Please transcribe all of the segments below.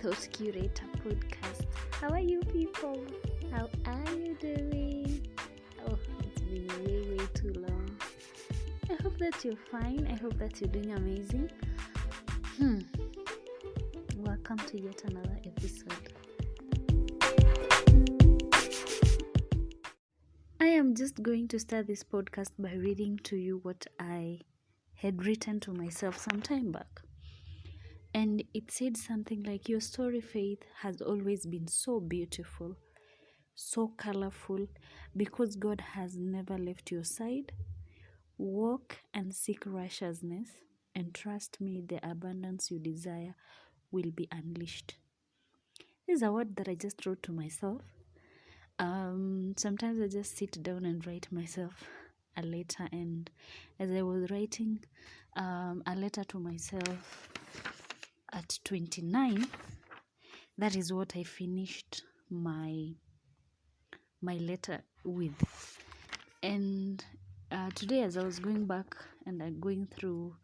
Thought Curator podcast. How are you people? How are you doing? Oh, it's been way too long. I hope that you're fine. I hope that you're doing amazing. Welcome to yet another episode. I am just going to start this podcast by reading to you what I had written to myself some time back. And it said something like, your story, Faith, has always been so beautiful, so colorful, because God has never left your side. Walk and seek righteousness, and trust me, the abundance you desire will be unleashed. This is a word that I just wrote to myself. Sometimes I just sit down and write myself a letter, and as I was writing a letter to myself at 29, that is what I finished my letter with. And today, as I was going back and going through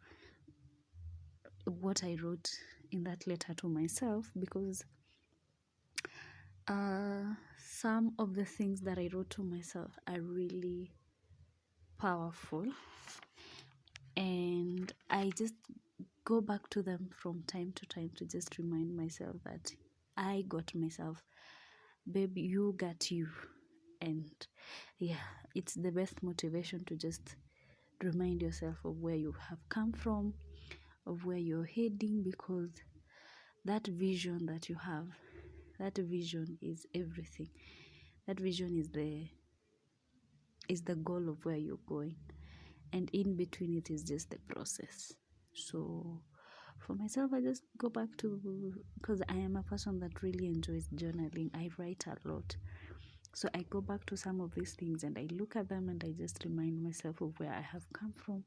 what I wrote in that letter to myself, because some of the things that I wrote to myself are really powerful, and I just go back to them from time to time to just remind myself that I got myself, babe, you got you. And yeah, it's the best motivation to just remind yourself of where you have come from, of where you're heading, because that vision that you have, that vision is everything. That vision is the goal of where you're going, and in between it is just the process. So for myself, I just go back to, because I am a person that really enjoys journaling. I write a lot, so I go back to some of these things and I look at them and I just remind myself of where I have come from,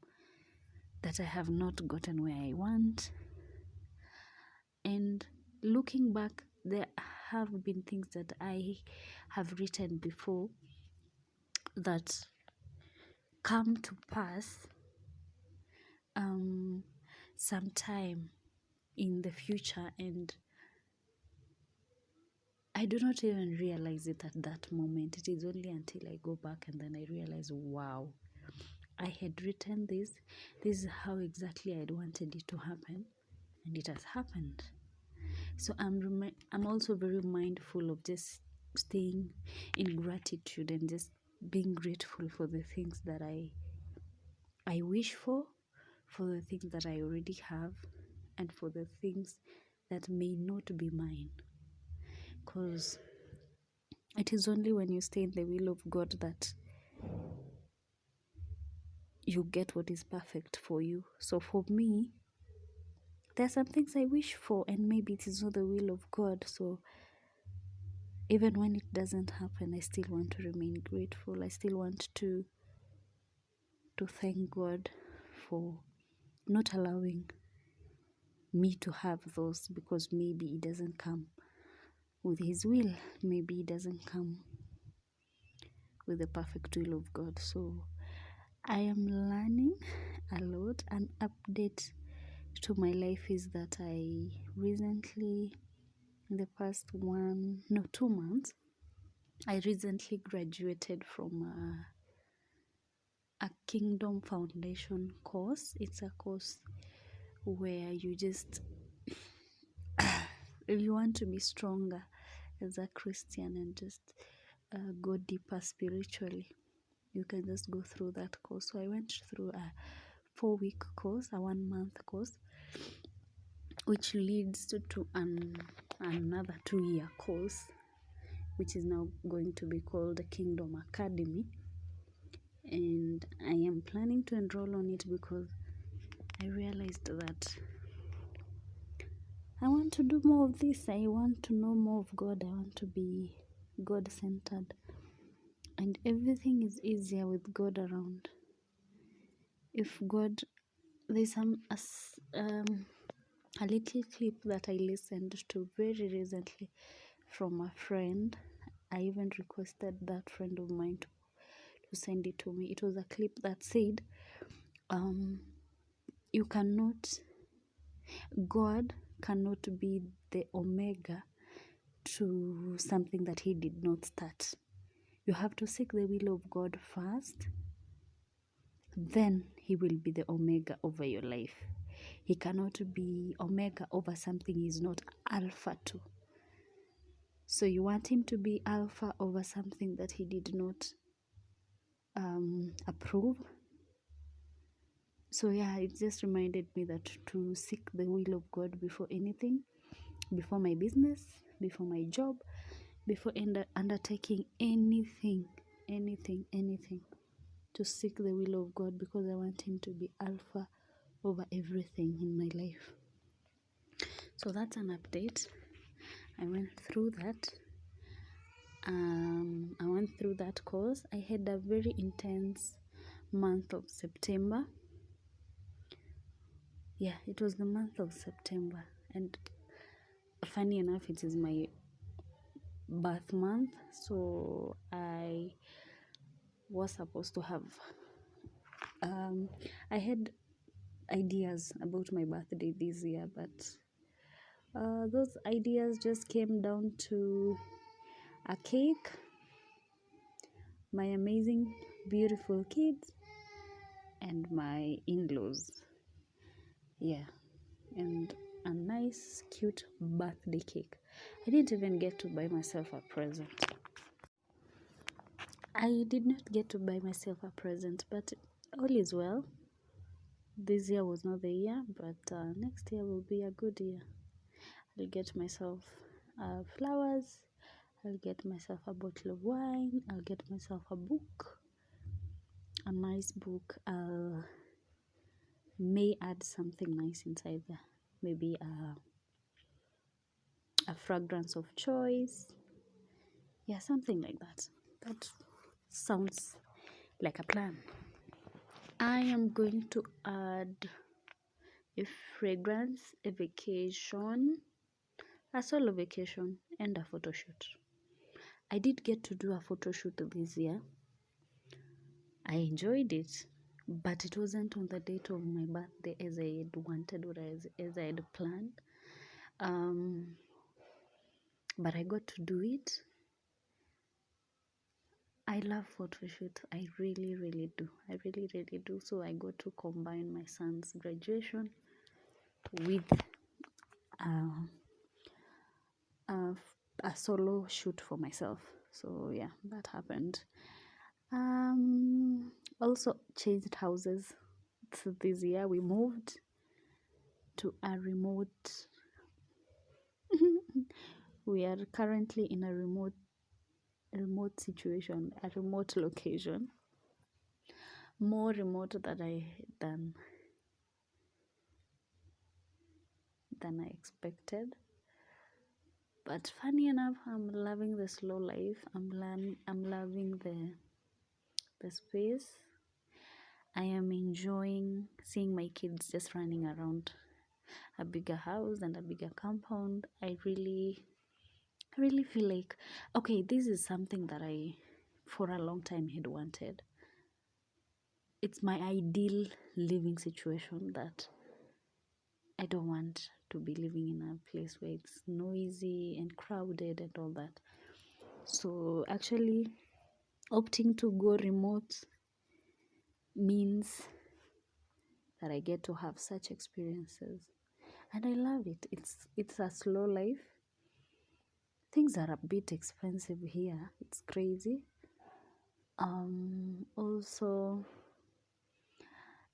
that I have not gotten where I want. And looking back, there have been things that I have written before that come to pass sometime in the future, and I do not even realize it at that moment. It is only until I go back and then I realize, wow, I had written this is how exactly I'd wanted it to happen, and it has happened. So I'm also very mindful of just staying in gratitude and just being grateful for the things that I wish for the things that I already have, and for the things that may not be mine. Because it is only when you stay in the will of God that you get what is perfect for you. So for me, there are some things I wish for, and maybe it is not the will of God. So even when it doesn't happen, I still want to remain grateful. I still want to thank God for not allowing me to have those, because maybe it doesn't come with His will. Maybe it doesn't come with the perfect will of God. So I am learning a lot. An update to my life is that I recently, in the past 2 months, I recently graduated from a Kingdom Foundation course. It's a course where you just, if you want to be stronger as a Christian and just go deeper spiritually, you can just go through that course. So I went through a 4-week course, a 1-month course, which leads to another 2-year course, which is now going to be called the Kingdom Academy. And I am planning to enroll on it because I realized that I want to do more of this. I want to know more of God. I want to be God-centered. And everything is easier with God around. If God, there's a little clip that I listened to very recently from a friend. I even requested that friend of mine to send it to me. It was a clip that said, God cannot be the omega to something that he did not start. You have to seek the will of God first, then he will be the omega over your life. He cannot be omega over something he's not alpha to. So you want him to be alpha over something that he did not approve. So yeah, it just reminded me that to seek the will of God before anything, before my business, before my job, before undertaking anything, to seek the will of God, because I want him to be alpha over everything in my life. So that's an update. I went through that. I went through that course. I had a very intense month of September. Yeah, it was the month of September, and funny enough, it is my birth month, so I was supposed to have I had ideas about my birthday this year, but those ideas just came down to a cake, my amazing beautiful kids, and my in-laws. Yeah, and a nice cute birthday cake. I didn't even get to buy myself a present. I did not get to buy myself a present, but all is well. This year was not the year, but next year will be a good year. I'll get myself flowers, I'll get myself a bottle of wine, I'll get myself a book, a nice book. May add something nice inside there, maybe a fragrance of choice. Yeah, something like that. That sounds like a plan. I am going to add a fragrance, a vacation, a solo vacation, and a photo shoot. I did get to do a photo shoot this year. I enjoyed it, but it wasn't on the date of my birthday as I had wanted, or as I had planned. But I got to do it. I love photo shoot. I really do. I really do. So I got to combine my son's graduation with a solo shoot for myself. So yeah, that happened. Also changed houses. So this year we moved to a remote we are currently in a remote situation, a remote location, more remote than I expected. But funny enough, I'm loving the slow life. I'm loving the space. I am enjoying seeing my kids just running around a bigger house and a bigger compound. I really feel like, okay, this is something that I for a long time had wanted. It's my ideal living situation, that I don't want to be living in a place where it's noisy and crowded and all that. So actually opting to go remote means that I get to have such experiences, and I love it. It's a slow life. Things are a bit expensive here. It's crazy. Also,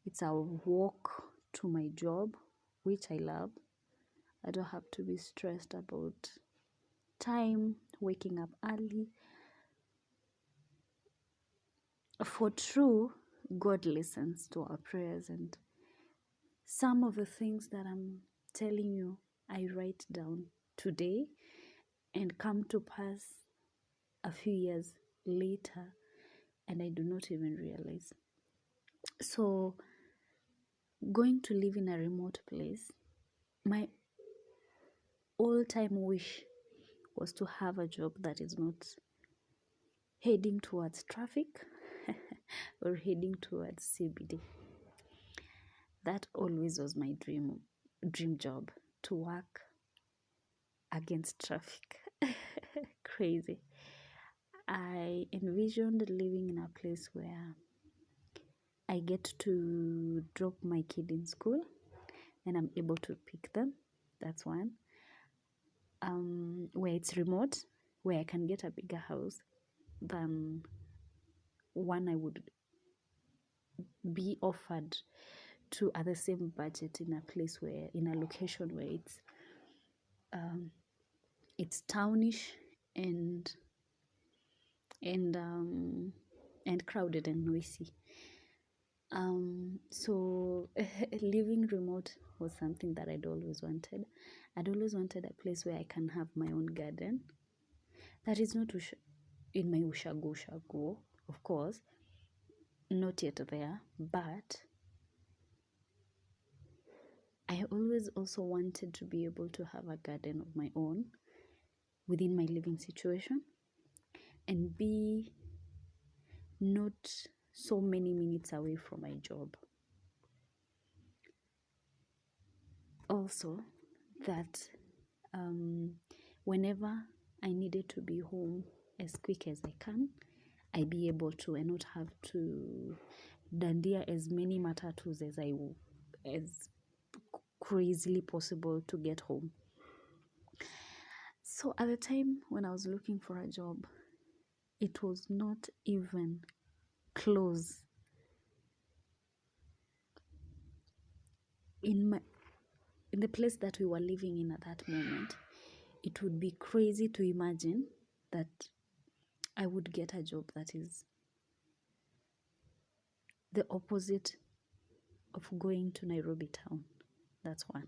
it's a walk to my job, which I love. I don't have to be stressed about time, waking up early. For true, God listens to our prayers, and some of the things that I'm telling you, I write down today and come to pass a few years later, and I do not even realize. So going to live in a remote place, my all-time wish was to have a job that is not heading towards traffic or heading towards CBD. That always was my dream job, to work against traffic. Crazy. I envisioned living in a place where I get to drop my kid in school and I'm able to pick them. That's one. Where it's remote, where I can get a bigger house than one I would be offered to at the same budget in a place where, in a location where it's townish and crowded and noisy. So living remote was something that I'd always wanted. I'd always wanted a place where I can have my own garden. That is not in my ushago, of course, not yet there, but I always also wanted to be able to have a garden of my own within my living situation and be not so many minutes away from my job. Also, that whenever I needed to be home as quick as I can, I be able to and not have to dandia as many matatus as crazily possible to get home. So at the time when I was looking for a job, it was not even close. In the place that we were living in at that moment, it would be crazy to imagine that I would get a job that is the opposite of going to Nairobi town. That's one.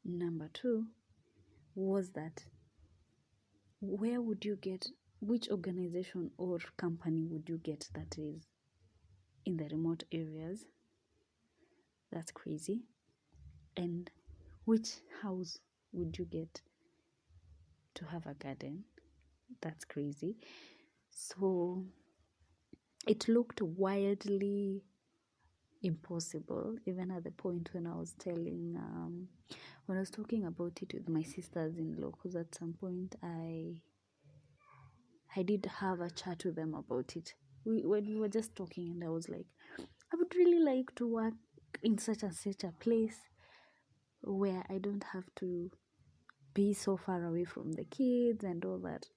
Number two was that which organization or company would you get that is in the remote areas? That's crazy. And which house would you get to have a garden? That's crazy. So it looked wildly impossible, even at the point when I was talking about it with my sisters-in-law, because at some point I did have a chat with them about it. We were just talking, and I was like, I would really like to work in such a place where I don't have to be so far away from the kids and all that.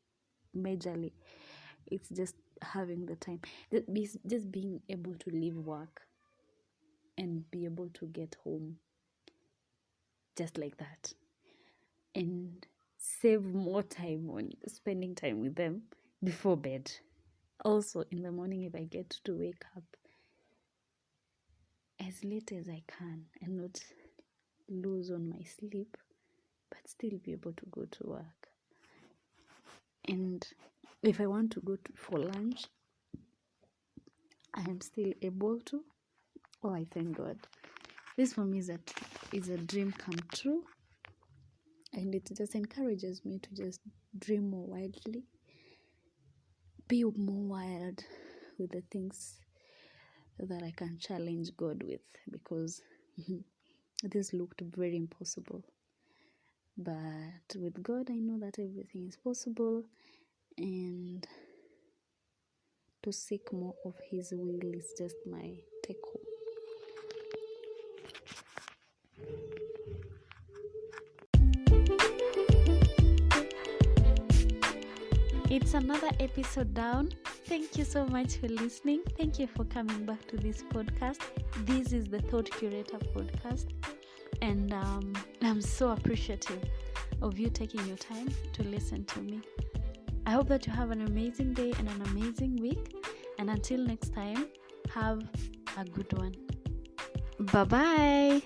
Majorly, it's just having the time, just being able to leave work and be able to get home just like that and save more time on spending time with them before bed. Also in the morning, if I get to wake up as late as I can and not lose on my sleep, but still be able to go to work. And if I want to go for lunch, I am still able to. Oh, I thank God. This for me is a dream come true, and it just encourages me to just dream more wildly, be more wild with the things that I can challenge God with, because this looked very impossible. But with God, I know that everything is possible, and to seek more of His will is just my take home. It's another episode down. Thank you so much for listening. Thank you for coming back to this podcast. This is the Thought Curator podcast, and I'm so appreciative of you taking your time to listen to me. I hope that you have an amazing day and an amazing week, and until next time, have a good one. Bye-bye.